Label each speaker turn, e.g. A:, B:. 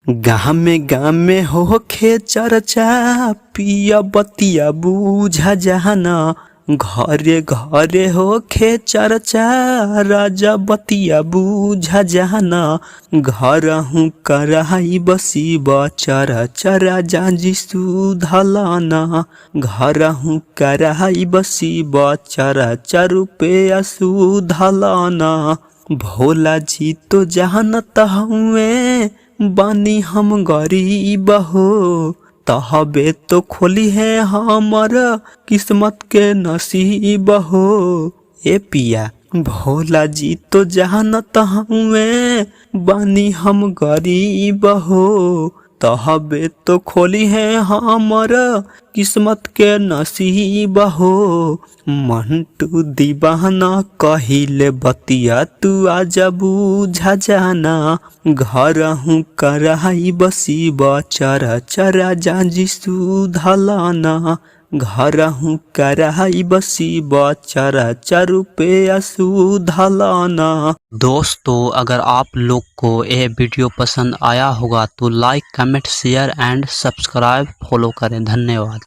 A: गाँव में होखे चर्चा पिया बतिया बूझा जहाना। घरे घरे होखे चर्चा राजा बतिया बूझा जहाना। घर हूँ कराई बसी बचरा चरा जाजी सुधलाना। घर हूँ कराई बसी बचरा चरुपया सुधलाना। भोला जी तो जहानत हुए बानी हम गरीब हो। तहबे तो खोली है हमर किस्मत के नसीब हो। ए पिया भोला जी तो जहानत हुए बानी हम गरीब हो। तहबे तो खोली है हमर किस्मत के नसीब हो। मंटू दीवाना कहिले बतिया तू आजा बूझा जाना। घर हूँ कराई बसी बचरा चरा जाजी सुधलाना। घर हूँ कराई बसी बचरा चरुपया सुधलाना। दोस्तों अगर आप लोग को यह वीडियो पसंद आया होगा तो like comment share and subscribe follow करें। धन्यवाद।